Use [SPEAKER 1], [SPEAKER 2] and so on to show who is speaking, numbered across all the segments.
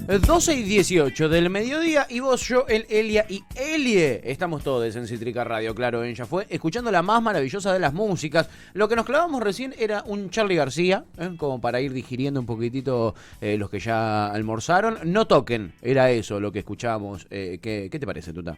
[SPEAKER 1] 12:18 del mediodía y vos, yo, el Elia y Elie. Estamos todos en Cítrica Radio, claro, ella fue escuchando la más maravillosa de las músicas. Lo que nos clavamos recién era un Charly García, como para ir digiriendo un poquitito los que ya almorzaron. No toquen, era eso lo que escuchábamos. ¿Qué te parece, Tuta?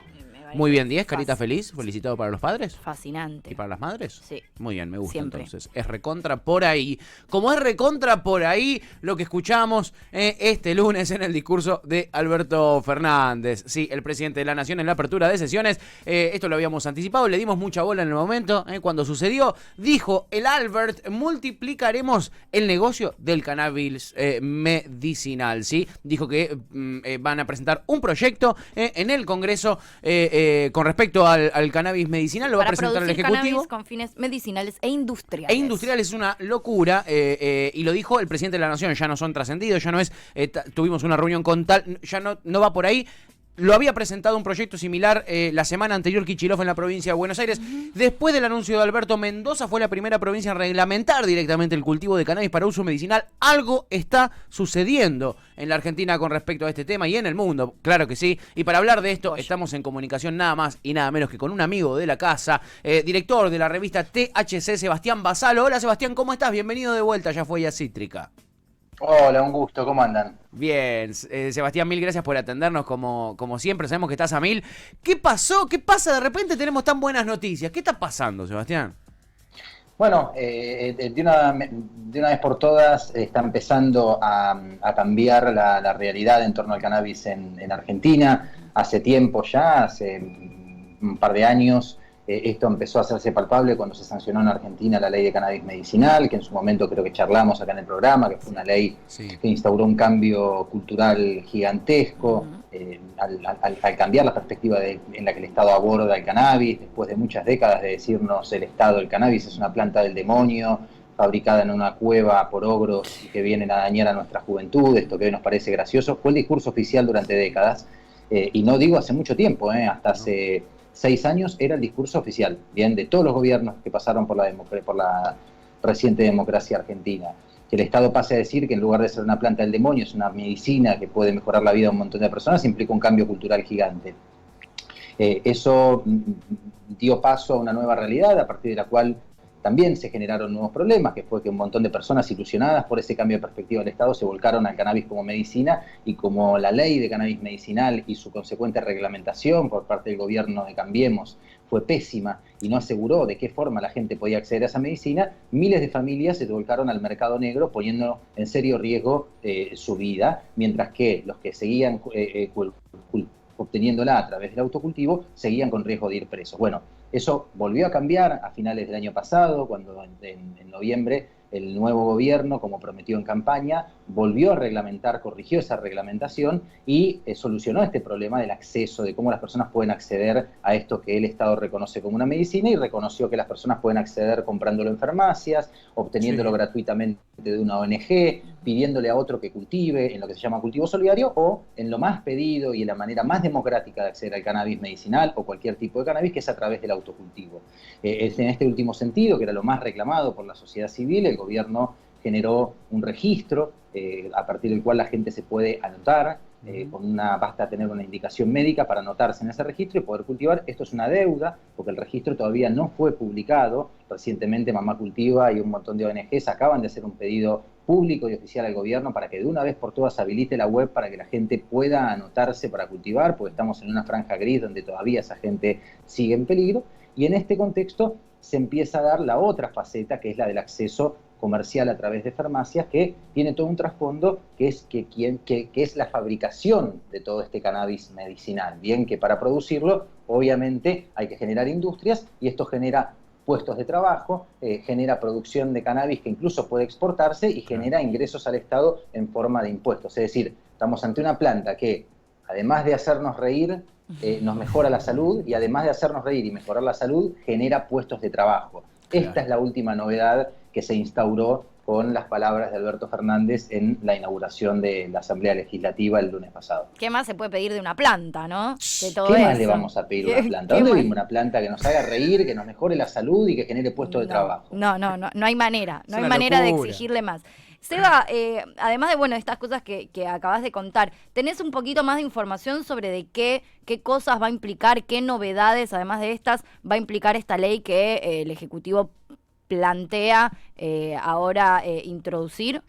[SPEAKER 1] Muy bien, 10, carita feliz, felicitado para los padres.
[SPEAKER 2] Fascinante.
[SPEAKER 1] ¿Y para las madres?
[SPEAKER 2] Sí.
[SPEAKER 1] Muy bien, me gusta.
[SPEAKER 2] Siempre.
[SPEAKER 1] Entonces. Es recontra por ahí. Como es recontra por ahí lo que escuchamos este lunes en el discurso de Alberto Fernández. Sí, el presidente de la Nación en la apertura de sesiones. Esto lo habíamos anticipado, le dimos mucha bola en el momento. Cuando sucedió, dijo el Albert, multiplicaremos el negocio del cannabis medicinal. ¿Sí? Dijo que van a presentar un proyecto en el Congreso con respecto al cannabis medicinal. Lo va a presentar el Ejecutivo.
[SPEAKER 2] Cannabis con fines medicinales e industriales.
[SPEAKER 1] E industrial es una locura, y lo dijo el presidente de la Nación, ya no son trascendidos, ya no es, tuvimos una reunión con tal, ya no va por ahí. Lo había presentado un proyecto similar la semana anterior Kicillof en la provincia de Buenos Aires. Después del anuncio de Alberto, Mendoza fue la primera provincia en reglamentar directamente el cultivo de cannabis para uso medicinal. Algo está sucediendo en la Argentina con respecto a este tema y en el mundo, claro que sí. Y para hablar de esto estamos en comunicación nada más y nada menos que con un amigo de la casa, director de la revista THC, Sebastián Basalo. Hola Sebastián, ¿cómo estás? Bienvenido de vuelta, ya fue ya Cítrica.
[SPEAKER 3] Hola, un gusto, ¿cómo andan?
[SPEAKER 1] Bien, Sebastián, mil gracias por atendernos como siempre, sabemos que estás a mil. ¿Qué pasó? ¿Qué pasa? De repente tenemos tan buenas noticias. ¿Qué está pasando, Sebastián?
[SPEAKER 3] Bueno, de una vez por todas está empezando a cambiar la realidad en torno al cannabis en Argentina. Hace tiempo ya, hace un par de años, esto empezó a hacerse palpable cuando se sancionó en Argentina la ley de cannabis medicinal, que en su momento creo que charlamos acá en el programa, que fue una ley que instauró un cambio cultural gigantesco, al cambiar la perspectiva en la que el Estado aborda el cannabis, después de muchas décadas de decirnos el Estado, el cannabis es una planta del demonio, fabricada en una cueva por ogros y que vienen a dañar a nuestra juventud, esto que hoy nos parece gracioso, fue el discurso oficial durante décadas, y no digo hace mucho tiempo, hasta hace 6 años era el discurso oficial, bien, de todos los gobiernos que pasaron por la reciente democracia argentina. Que el Estado pase a decir que en lugar de ser una planta del demonio, es una medicina que puede mejorar la vida de un montón de personas, implica un cambio cultural gigante. Eso dio paso a una nueva realidad, a partir de la cual también se generaron nuevos problemas, que fue que un montón de personas ilusionadas por ese cambio de perspectiva del Estado se volcaron al cannabis como medicina, y como la ley de cannabis medicinal y su consecuente reglamentación por parte del gobierno de Cambiemos fue pésima y no aseguró de qué forma la gente podía acceder a esa medicina, miles de familias se volcaron al mercado negro poniendo en serio riesgo su vida, mientras que los que seguían obteniéndola a través del autocultivo seguían con riesgo de ir presos. Bueno, eso volvió a cambiar a finales del año pasado, cuando en noviembre el nuevo gobierno, como prometió en campaña, volvió a reglamentar, corrigió esa reglamentación y solucionó este problema del acceso, de cómo las personas pueden acceder a esto que el Estado reconoce como una medicina, y reconoció que las personas pueden acceder comprándolo en farmacias, obteniéndolo gratuitamente de una ONG, pidiéndole a otro que cultive en lo que se llama cultivo solidario, o en lo más pedido y en la manera más democrática de acceder al cannabis medicinal o cualquier tipo de cannabis, que es a través del autocultivo. Es en este último sentido, que era lo más reclamado por la sociedad civil, el gobierno generó un registro a partir del cual la gente se puede anotar, basta tener una indicación médica para anotarse en ese registro y poder cultivar. Esto es una deuda, porque el registro todavía no fue publicado. Recientemente Mamá Cultiva y un montón de ONGs acaban de hacer un pedido público y oficial al gobierno para que de una vez por todas habilite la web para que la gente pueda anotarse para cultivar, porque estamos en una franja gris donde todavía esa gente sigue en peligro. Y en este contexto se empieza a dar la otra faceta, que es la del acceso comercial a través de farmacias, que tiene todo un trasfondo, que es la fabricación de todo este cannabis medicinal. Bien, que para producirlo, obviamente, hay que generar industrias, y esto genera puestos de trabajo, genera producción de cannabis que incluso puede exportarse y genera ingresos al Estado en forma de impuestos. Es decir, estamos ante una planta que, además de hacernos reír, nos mejora la salud, y además de hacernos reír y mejorar la salud, genera puestos de trabajo. Esta es la última novedad que se instauró con las palabras de Alberto Fernández en la inauguración de la Asamblea Legislativa el lunes pasado.
[SPEAKER 2] ¿Qué más se puede pedir de una planta, no? De todo
[SPEAKER 3] ¿Qué más
[SPEAKER 2] eso
[SPEAKER 3] le vamos a pedir a una planta? ¿Dónde vimos una planta que nos haga reír, que nos mejore la salud y que genere puestos de trabajo?
[SPEAKER 2] No hay manera, no hay manera de exigirle más. Seba, además de bueno estas cosas que acabas de contar, ¿tenés un poquito más de información sobre de qué cosas va a implicar, qué novedades, además de estas, va a implicar esta ley que el Ejecutivo plantea ahora introducir?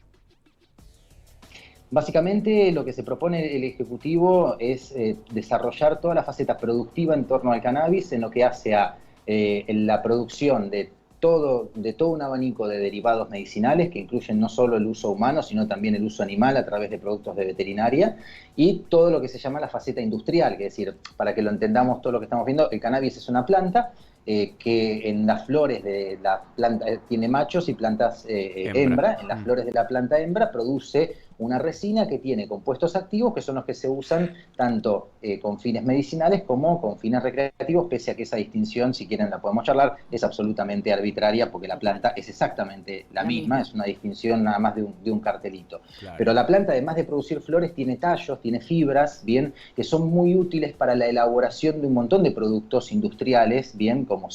[SPEAKER 3] Básicamente lo que se propone el Ejecutivo es desarrollar toda la faceta productiva en torno al cannabis en lo que hace a la producción de todo un abanico de derivados medicinales que incluyen no solo el uso humano, sino también el uso animal a través de productos de veterinaria y todo lo que se llama la faceta industrial, que es decir, para que lo entendamos todo lo que estamos viendo, el cannabis es una planta que en las flores de la planta tiene machos y plantas hembra. En las flores de la planta hembra produce una resina que tiene compuestos activos que son los que se usan tanto con fines medicinales como con fines recreativos, pese a que esa distinción, si quieren la podemos charlar, es absolutamente arbitraria porque la planta es exactamente la misma, es una distinción nada más de un cartelito. Claro. Pero la planta, además de producir flores, tiene tallos, tiene fibras, bien, que son muy útiles para la elaboración de un montón de productos industriales, bien, como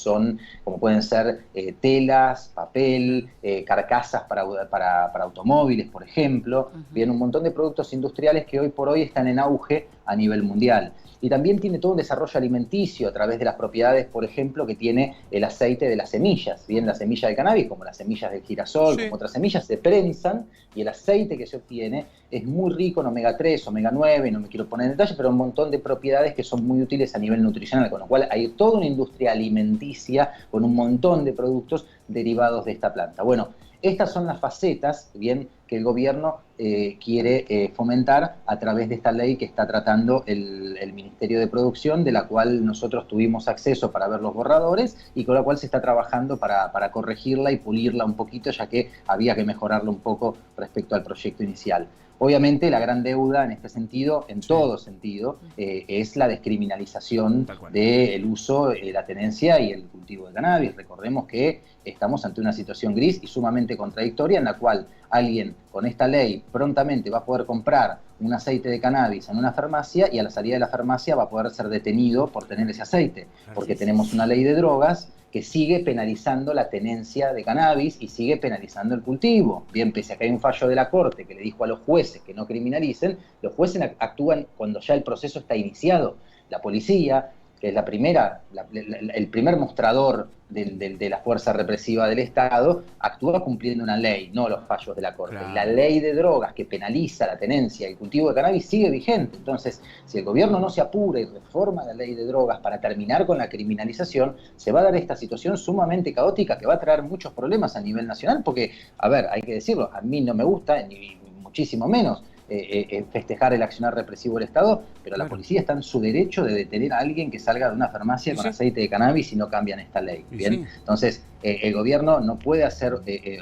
[SPEAKER 3] pueden ser telas, papel, carcasas para automóviles, por ejemplo, bien, un montón de productos industriales que hoy por hoy están en auge a nivel mundial. Y también tiene todo un desarrollo alimenticio a través de las propiedades, por ejemplo, que tiene el aceite de las semillas. Bien, la semilla del cannabis, como las semillas del girasol, como otras semillas, se prensan y el aceite que se obtiene es muy rico en omega 3, omega 9, no me quiero poner en detalle, pero un montón de propiedades que son muy útiles a nivel nutricional, con lo cual hay toda una industria alimenticia con un montón de productos derivados de esta planta. Bueno, estas son las facetas, bien, que el gobierno quiere fomentar a través de esta ley que está tratando el Ministerio de Producción, de la cual nosotros tuvimos acceso para ver los borradores y con la cual se está trabajando para corregirla y pulirla un poquito, ya que había que mejorarla un poco respecto al proyecto inicial. Obviamente la gran deuda en este sentido, en todo sentido, es la descriminalización del uso, la tenencia y el cultivo de cannabis. Recordemos que estamos ante una situación gris y sumamente contradictoria en la cual alguien con esta ley prontamente va a poder comprar un aceite de cannabis en una farmacia y a la salida de la farmacia va a poder ser detenido por tener ese aceite, porque tenemos una ley de drogas que sigue penalizando la tenencia de cannabis y sigue penalizando el cultivo. Bien, pese a que hay un fallo de la Corte que le dijo a los jueces que no criminalicen, los jueces actúan cuando ya el proceso está iniciado. La policía, que es el primer mostrador de la fuerza represiva del Estado, actúa cumpliendo una ley, no los fallos de la Corte. Claro. Y la ley de drogas que penaliza la tenencia y el cultivo de cannabis sigue vigente. Entonces, si el gobierno no se apura y reforma la ley de drogas para terminar con la criminalización, se va a dar esta situación sumamente caótica que va a traer muchos problemas a nivel nacional, porque, a ver, hay que decirlo, a mí no me gusta, ni muchísimo menos, festejar el accionar represivo del Estado, pero la policía está en su derecho de detener a alguien que salga de una farmacia con aceite de cannabis y no cambian esta ley. ¿Bien? Entonces, el gobierno no puede hacer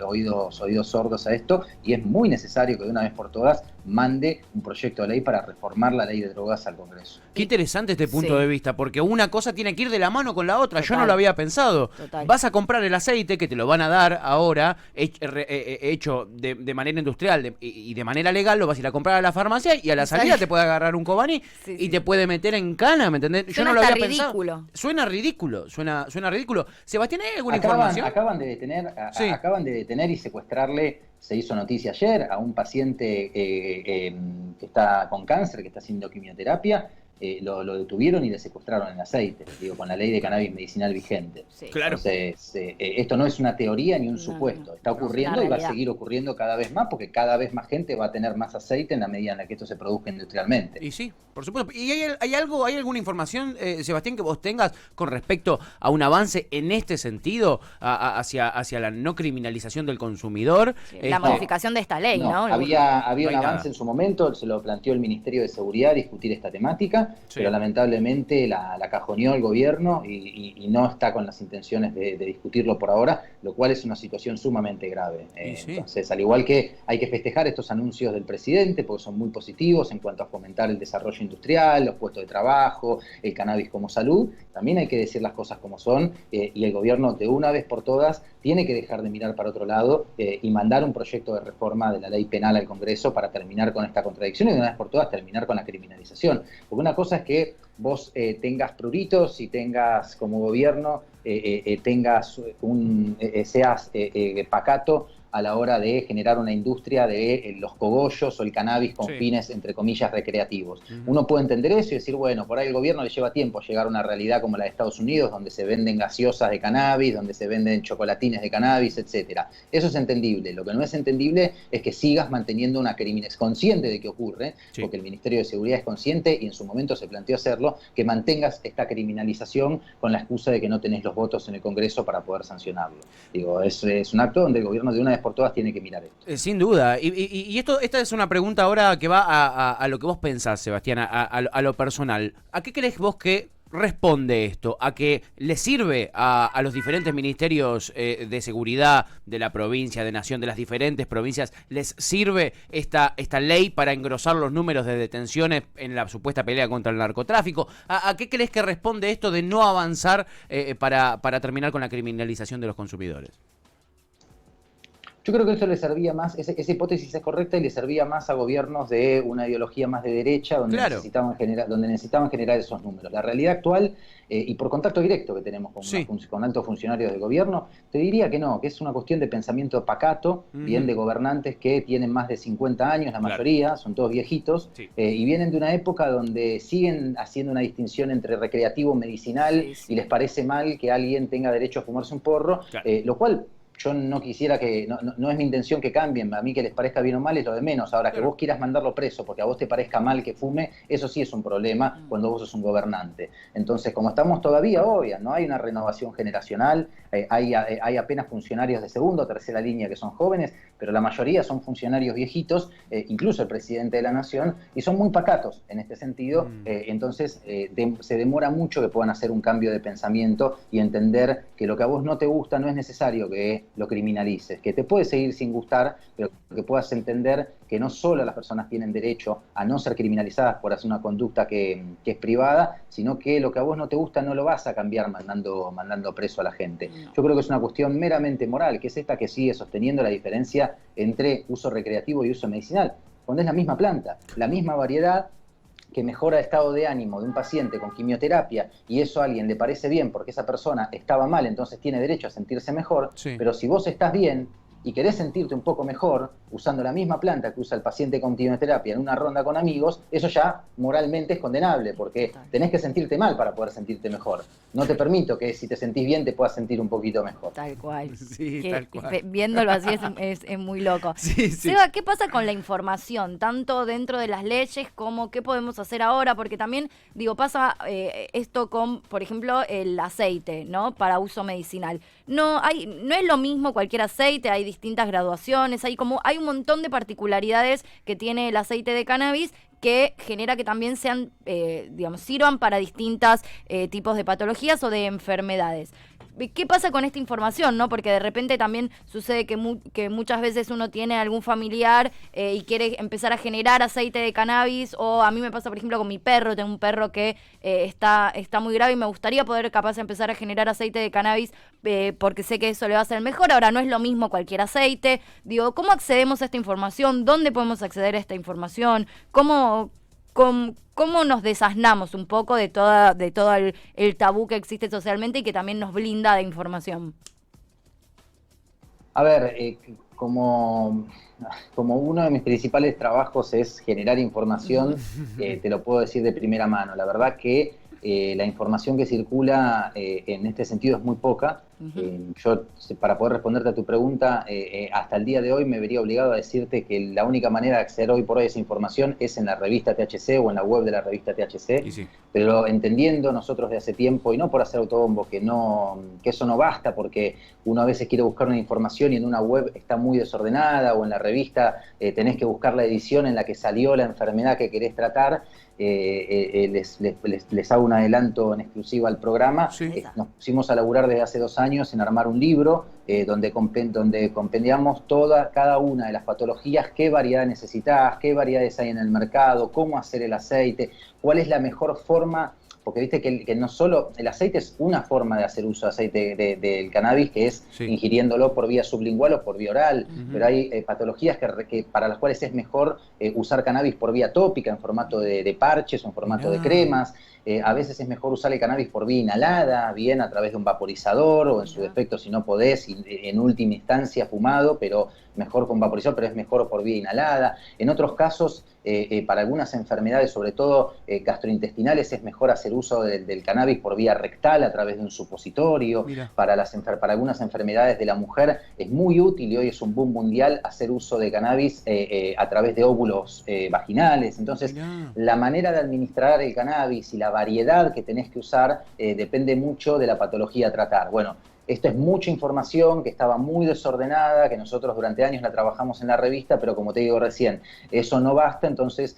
[SPEAKER 3] oídos sordos a esto y es muy necesario que de una vez por todas mande un proyecto de ley para reformar la ley de drogas al Congreso.
[SPEAKER 1] Qué interesante este punto de vista, porque una cosa tiene que ir de la mano con la otra. Yo no lo había pensado. Vas a comprar el aceite que te lo van a dar ahora, hecho de manera industrial y de manera legal, lo vas a ir a comprar a la farmacia y a la salida te puede agarrar un Cobani y te puede meter en cana, ¿me entendés? Yo no lo había pensado. Suena ridículo, suena ridículo. Sebastián, ¿hay alguna información?
[SPEAKER 3] Acaban de detener y secuestrarle, se hizo noticia ayer, a un paciente que está con cáncer, que está haciendo quimioterapia. Lo detuvieron y le secuestraron el aceite, digo, con la ley de cannabis medicinal vigente.
[SPEAKER 1] Claro.
[SPEAKER 3] Entonces, esto no es una teoría ni un supuesto, está ocurriendo y va a seguir ocurriendo cada vez más, porque cada vez más gente va a tener más aceite en la medida en la que esto se produzca industrialmente.
[SPEAKER 1] Y sí, por supuesto. ¿Y hay alguna información, Sebastián, que vos tengas con respecto a un avance en este sentido, hacia la no criminalización del consumidor?
[SPEAKER 2] La modificación de esta ley, ¿no?
[SPEAKER 3] Había un avance en su momento, se lo planteó el Ministerio de Seguridad discutir esta temática, pero lamentablemente la cajoneó el gobierno y no está con las intenciones de discutirlo por ahora, lo cual es una situación sumamente grave. Entonces, al igual que hay que festejar estos anuncios del presidente, porque son muy positivos en cuanto a fomentar el desarrollo industrial, los puestos de trabajo, el cannabis como salud, también hay que decir las cosas como son, y el gobierno de una vez por todas tiene que dejar de mirar para otro lado y mandar un proyecto de reforma de la ley penal al Congreso para terminar con esta contradicción y de una vez por todas terminar con la criminalización. Porque una cosa es que vos tengas pruritos y tengas como gobierno, seas pacato a la hora de generar una industria de los cogollos o el cannabis con
[SPEAKER 1] Sí.
[SPEAKER 3] fines, entre comillas, recreativos. Uno puede entender eso y decir, bueno, por ahí el gobierno le lleva tiempo llegar a una realidad como la de Estados Unidos, donde se venden gaseosas de cannabis, donde se venden chocolatines de cannabis, etcétera. Eso es entendible. Lo que no es entendible es que sigas manteniendo una criminalización, consciente de que ocurre,
[SPEAKER 1] Sí.
[SPEAKER 3] porque el Ministerio de Seguridad es consciente y en su momento se planteó hacerlo, que mantengas esta criminalización con la excusa de que no tenés los votos en el Congreso para poder sancionarlo. Digo, es un acto donde el gobierno de una vez por todas tiene que mirar esto.
[SPEAKER 1] Sin duda. Y esta es una pregunta ahora que va a lo que vos pensás, Sebastián, a lo personal. ¿A qué crees vos que responde esto? ¿A que le sirve a los diferentes ministerios de seguridad de la provincia, de nación, de las diferentes provincias, les sirve esta ley para engrosar los números de detenciones en la supuesta pelea contra el narcotráfico? ¿A qué crees que responde esto de no avanzar para terminar con la criminalización de los consumidores?
[SPEAKER 3] Yo creo que eso le servía más, esa hipótesis es correcta y le servía más a gobiernos de una ideología más de derecha, donde,
[SPEAKER 1] Claro,
[SPEAKER 3] necesitaban generar esos números. La realidad actual, y por contacto directo que tenemos
[SPEAKER 1] sí,
[SPEAKER 3] con altos funcionarios del gobierno, te diría que no, que es una cuestión de pensamiento pacato, bien de gobernantes que tienen más de 50 años, la
[SPEAKER 1] Claro.
[SPEAKER 3] mayoría, son todos viejitos,
[SPEAKER 1] Sí.
[SPEAKER 3] y vienen de una época donde siguen haciendo una distinción entre recreativo, medicinal,
[SPEAKER 2] Sí, sí.
[SPEAKER 3] y les parece mal que alguien tenga derecho a fumarse un porro,
[SPEAKER 1] Claro.
[SPEAKER 3] lo cual yo no quisiera que, no es mi intención que cambien, a mí que les parezca bien o mal es lo de menos. Ahora, que
[SPEAKER 1] Claro.
[SPEAKER 3] vos quieras mandarlo preso porque a vos te parezca mal que fume, eso sí es un problema cuando vos sos un gobernante. Entonces, como estamos todavía hoy, no hay una renovación generacional, hay apenas funcionarios de segunda o tercera línea que son jóvenes, pero la mayoría son funcionarios viejitos, incluso el presidente de la Nación, y son muy pacatos en este sentido. Entonces, se demora mucho que puedan hacer un cambio de pensamiento y entender que lo que a vos no te gusta no es necesario que lo criminalices, que te puede seguir sin gustar, pero que puedas entender que no solo las personas tienen derecho a no ser criminalizadas por hacer una conducta que es privada, sino que lo que a vos no te gusta no lo vas a cambiar mandando preso a la gente. Yo creo que es una cuestión meramente moral, que es esta que sigue sosteniendo la diferencia entre uso recreativo y uso medicinal, cuando es la misma planta, la misma variedad, que mejora el estado de ánimo de un paciente con quimioterapia, y eso a alguien le parece bien porque esa persona estaba mal, entonces tiene derecho a sentirse mejor,
[SPEAKER 1] Sí.
[SPEAKER 3] pero si vos estás bien y querés sentirte un poco mejor usando la misma planta que usa el paciente con quimioterapia en una ronda con amigos, eso ya moralmente es condenable, porque tenés que sentirte mal para poder sentirte mejor. No te permito que si te sentís bien te puedas sentir un poquito mejor.
[SPEAKER 2] Tal cual.
[SPEAKER 1] Sí,
[SPEAKER 2] Que,
[SPEAKER 1] tal cual.
[SPEAKER 2] viéndolo así es muy loco.
[SPEAKER 1] Sí, sí.
[SPEAKER 2] Seba, ¿qué pasa con la información? Tanto dentro de las leyes como qué podemos hacer ahora, porque también, digo, pasa esto con, por ejemplo, el aceite, ¿no? Para uso medicinal. No es lo mismo cualquier aceite, hay distintas graduaciones, hay un montón de particularidades que tiene el aceite de cannabis que genera que también sean, sirvan para distintos tipos de patologías o de enfermedades. ¿Qué pasa con esta información, no? Porque de repente también sucede que muchas veces uno tiene algún familiar y quiere empezar a generar aceite de cannabis, o a mí me pasa, por ejemplo, con mi perro. Tengo un perro que está muy grave y me gustaría poder capaz de empezar a generar aceite de cannabis porque sé que eso le va a hacer mejor. Ahora, no es lo mismo cualquier aceite. Digo, ¿cómo accedemos a esta información? ¿Dónde podemos acceder a esta información? ¿Cómo nos desasnamos un poco de todo el tabú que existe socialmente y que también nos blinda de información?
[SPEAKER 3] A ver, como uno de mis principales trabajos es generar información, te lo puedo decir de primera mano. La verdad que la información que circula en este sentido es muy poca. Yo, para poder responderte a tu pregunta, hasta el día de hoy me vería obligado a decirte que la única manera de acceder hoy por hoy a esa información es en la revista THC o en la web de la revista THC,
[SPEAKER 1] Sí.
[SPEAKER 3] pero entendiendo nosotros de hace tiempo, y no por hacer autobombo, que eso no basta, porque uno a veces quiere buscar una información y en una web está muy desordenada, o en la revista tenés que buscar la edición en la que salió la enfermedad que querés tratar. Les hago un adelanto en exclusiva al programa.
[SPEAKER 1] Sí.
[SPEAKER 3] Nos pusimos a laburar desde hace 2 años en armar un libro donde compendiamos cada una de las patologías, qué variedad necesitás, qué variedades hay en el mercado, cómo hacer el aceite, cuál es la mejor forma porque viste que no solo, el aceite es una forma de hacer uso de aceite del cannabis, que es ingiriéndolo por vía sublingual o por vía oral, pero hay patologías que para las cuales es mejor usar cannabis por vía tópica, en formato de parches o en formato de cremas. A veces es mejor usar el cannabis por vía inhalada, bien a través de un vaporizador o en su defecto, si no podés, en última instancia fumado, pero mejor con vaporizador, pero es mejor por vía inhalada. En otros casos, para algunas enfermedades, sobre todo gastrointestinales, es mejor hacer uso del cannabis por vía rectal a través de un supositorio. Para algunas enfermedades de la mujer es muy útil, y hoy es un boom mundial, hacer uso de cannabis a través de óvulos vaginales. Entonces, la manera de administrar el cannabis y la variedad que tenés que usar depende mucho de la patología a tratar. Bueno, esto es mucha información que estaba muy desordenada, que nosotros durante años la trabajamos en la revista, pero como te digo recién, eso no basta, entonces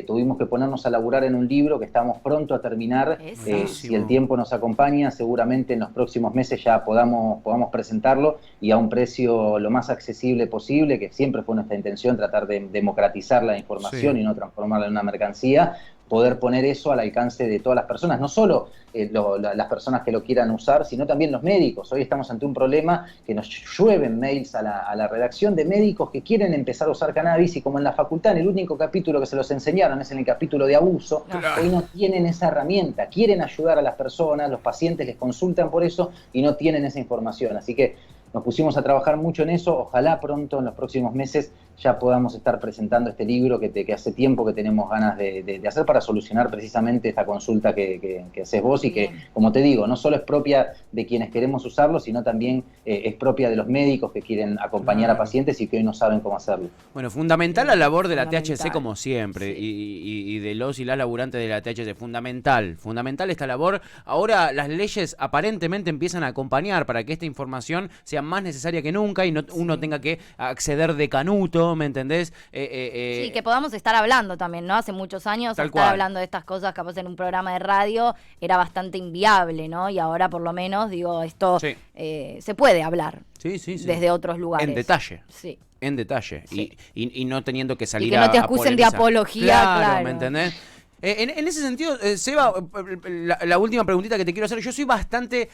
[SPEAKER 3] tuvimos que ponernos a laburar en un libro que estamos pronto a terminar. Si el tiempo nos acompaña, seguramente en los próximos meses ya podamos presentarlo, y a un precio lo más accesible posible, que siempre fue nuestra intención, tratar de democratizar la información y no transformarla en una mercancía, poder poner eso al alcance de todas las personas, no solo las personas que lo quieran usar, sino también los médicos. Hoy estamos ante un problema que nos llueven mails a la redacción de médicos que quieren empezar a usar cannabis, y como en la facultad, en el único capítulo que se los enseñaron es en el capítulo de abuso, hoy no tienen esa herramienta, quieren ayudar a las personas, los pacientes les consultan por eso y no tienen esa información. Así que nos pusimos a trabajar mucho en eso. Ojalá pronto, en los próximos meses, ya podamos estar presentando este libro que hace tiempo que tenemos ganas de hacer, para solucionar precisamente esta consulta que haces vos, y que, como te digo, no solo es propia de quienes queremos usarlo, sino también es propia de los médicos que quieren acompañar a pacientes y que hoy no saben cómo hacerlo.
[SPEAKER 1] Bueno, fundamental la labor de la THC, como siempre, y de los y las laburantes de la THC. Fundamental esta labor. Ahora las leyes aparentemente empiezan a acompañar para que esta información sea más necesaria que nunca, y no uno tenga que acceder de canuto, ¿me entendés?
[SPEAKER 2] Sí, que podamos estar hablando también, ¿no? Hace muchos años estar hablando de estas cosas, capaz en un programa de radio, era bastante inviable, ¿no? Y ahora por lo menos, digo, esto se puede hablar desde otros lugares.
[SPEAKER 1] En detalle.
[SPEAKER 2] Sí.
[SPEAKER 1] En detalle. Y no teniendo que salir
[SPEAKER 2] a que no te acusen de apología, claro.
[SPEAKER 1] ¿Me entendés? En ese sentido, Seba, la última preguntita que te quiero hacer, yo soy bastante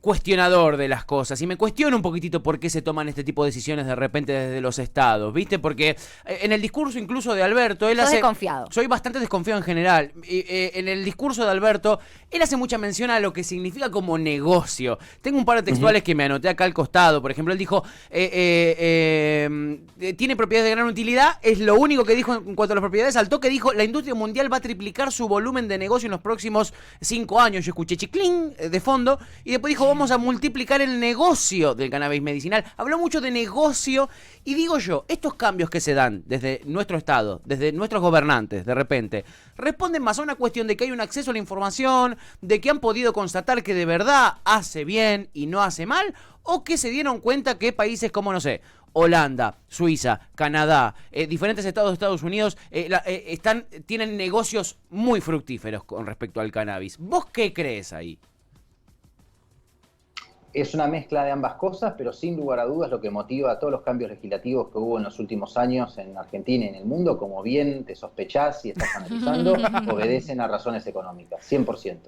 [SPEAKER 1] cuestionador de las cosas, y me cuestiono un poquitito por qué se toman este tipo de decisiones de repente desde los estados, ¿viste? Porque en el discurso incluso de Alberto, él
[SPEAKER 2] desconfiado.
[SPEAKER 1] Soy bastante desconfiado en general. En el discurso de Alberto, él hace mucha mención a lo que significa como negocio. Tengo un par de textuales que me anoté acá al costado. Por ejemplo, él dijo, tiene propiedades de gran utilidad, es lo único que dijo en cuanto a las propiedades. Al toque dijo, la industria mundial va a triplicar su volumen de negocio en los próximos 5 años. Yo escuché chiclín de fondo, y después dijo, vamos a multiplicar el negocio del cannabis medicinal. Habló mucho de negocio, y digo yo, estos cambios que se dan desde nuestro estado, desde nuestros gobernantes, de repente, responden más a una cuestión de que hay un acceso a la información, de que han podido constatar que de verdad hace bien y no hace mal, o que se dieron cuenta que países como, no sé, Holanda, Suiza, Canadá, diferentes estados de Estados Unidos tienen negocios muy fructíferos con respecto al cannabis. ¿Vos qué crees ahí?
[SPEAKER 3] Es una mezcla de ambas cosas, pero sin lugar a dudas lo que motiva a todos los cambios legislativos que hubo en los últimos años en Argentina y en el mundo, como bien te sospechás y estás analizando, obedecen a razones económicas, 100%.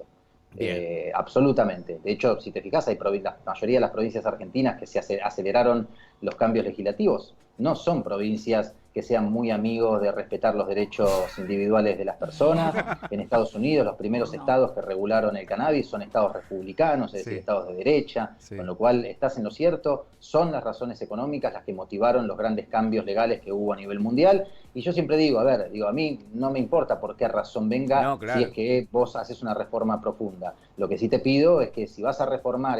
[SPEAKER 3] Absolutamente. De hecho, si te fijas, la mayoría de las provincias argentinas que se aceleraron los cambios legislativos no son provincias que sean muy amigos de respetar los derechos individuales de las personas. En Estados Unidos, los primeros estados que regularon el cannabis son estados republicanos, es decir, estados de derecha, con lo cual estás en lo cierto, son las razones económicas las que motivaron los grandes cambios legales que hubo a nivel mundial. Y yo siempre digo, a mí no me importa por qué razón venga, si es que vos haces una reforma profunda. Lo que sí te pido es que si vas a reformar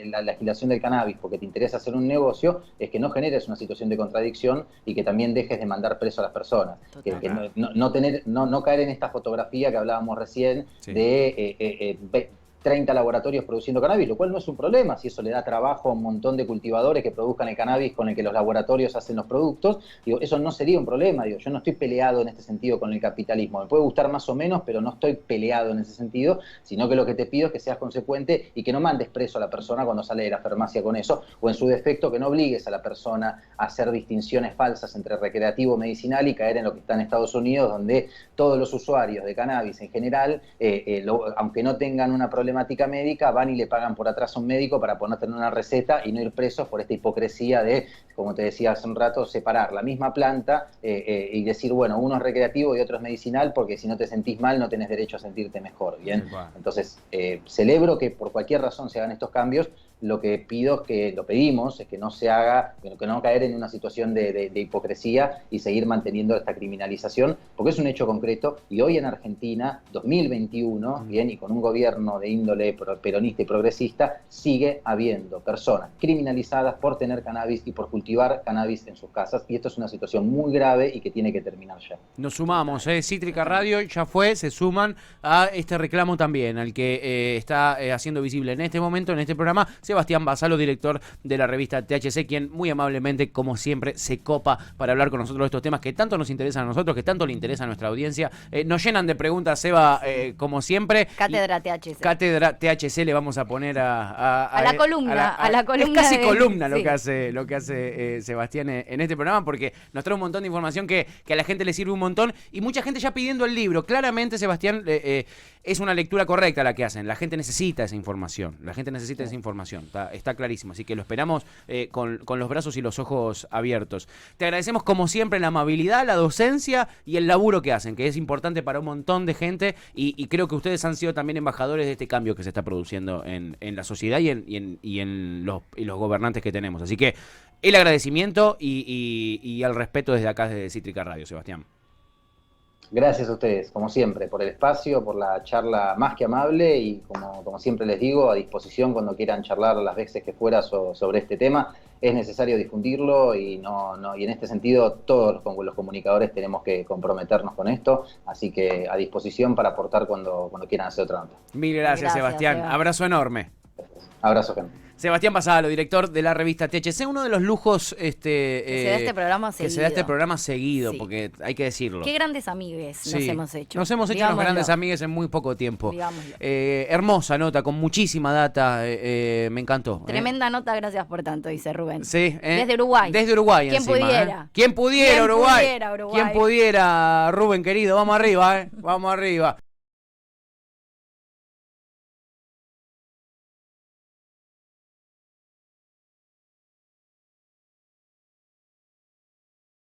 [SPEAKER 3] la legislación del cannabis porque te interesa hacer un negocio, es que no generes una situación de contradicción y que también dejes de mandar preso a las personas. Que no caer en esta fotografía que hablábamos recién de 30 laboratorios produciendo cannabis, lo cual no es un problema, si eso le da trabajo a un montón de cultivadores que produzcan el cannabis con el que los laboratorios hacen los productos, digo, eso no sería un problema, digo, yo no estoy peleado en este sentido con el capitalismo, me puede gustar más o menos, pero no estoy peleado en ese sentido, sino que lo que te pido es que seas consecuente y que no mandes preso a la persona cuando sale de la farmacia con eso, o en su defecto que no obligues a la persona a hacer distinciones falsas entre recreativo, medicinal y caer en lo que está en Estados Unidos, donde todos los usuarios de cannabis en general, aunque no tengan una problemática médica, van y le pagan por atrás a un médico para poder tener una receta y no ir presos por esta hipocresía de, como te decía hace un rato, separar la misma planta y decir, bueno, uno es recreativo y otro es medicinal, porque si no te sentís mal no tenés derecho a sentirte mejor, ¿bien? Entonces, celebro que por cualquier razón se hagan estos cambios. Lo que pido es que, lo pedimos, es que no se haga, que no caer en una situación de hipocresía y seguir manteniendo esta criminalización, porque es un hecho concreto, y hoy en Argentina, 2021, bien, y con un gobierno de índole peronista y progresista, sigue habiendo personas criminalizadas por tener cannabis y por cultivar cannabis en sus casas, y esto es una situación muy grave y que tiene que terminar ya.
[SPEAKER 1] Nos sumamos, Cítrica Radio ya fue, se suman a este reclamo también, al que está haciendo visible en este momento, en este programa, Sebastián Basalo, director de la revista THC, quien muy amablemente, como siempre, se copa para hablar con nosotros de estos temas que tanto nos interesan a nosotros, que tanto le interesa a nuestra audiencia. Nos llenan de preguntas, Seba, como siempre.
[SPEAKER 2] Cátedra THC.
[SPEAKER 1] Cátedra THC le vamos a poner a
[SPEAKER 2] la columna. A la columna.
[SPEAKER 1] Es casi columna
[SPEAKER 2] sí.
[SPEAKER 1] lo que hace Sebastián en este programa, porque nos trae un montón de información que a la gente le sirve un montón, y mucha gente ya pidiendo el libro. Claramente, Sebastián, es una lectura correcta la que hacen. La gente necesita esa información. Está clarísimo, así que lo esperamos con los brazos y los ojos abiertos. Te agradecemos como siempre la amabilidad, la docencia y el laburo que hacen, que es importante para un montón de gente, y creo que ustedes han sido también embajadores de este cambio que se está produciendo en la sociedad y en los gobernantes que tenemos. Así que el agradecimiento y el respeto desde acá, desde Cítrica Radio, Sebastián.
[SPEAKER 3] Gracias a ustedes, como siempre, por el espacio, por la charla más que amable, y como siempre les digo, a disposición cuando quieran charlar las veces que fuera sobre este tema. Es necesario difundirlo y en este sentido todos los comunicadores tenemos que comprometernos con esto, así que a disposición para aportar cuando quieran hacer otra nota.
[SPEAKER 1] Mil gracias, Sebastián. Abrazo enorme.
[SPEAKER 3] Abrazo, gente.
[SPEAKER 1] Sebastián Basalo, director de la revista THC, uno de los lujos
[SPEAKER 2] que se da este programa seguido.
[SPEAKER 1] Sí. Porque hay que decirlo.
[SPEAKER 2] Qué grandes amigues nos hemos hecho.
[SPEAKER 1] Nos hemos hecho unos grandes amigues en muy poco tiempo. Hermosa nota, con muchísima data, me encantó.
[SPEAKER 2] Tremenda nota, gracias por tanto, dice Rubén.
[SPEAKER 1] Sí,
[SPEAKER 2] Desde Uruguay.
[SPEAKER 1] Desde Uruguay,
[SPEAKER 2] ¿Quién
[SPEAKER 1] encima,
[SPEAKER 2] pudiera?
[SPEAKER 1] ¿Quién pudiera, Uruguay?
[SPEAKER 2] Uruguay?
[SPEAKER 1] ¿Quién pudiera, Rubén, querido? Vamos arriba, vamos arriba.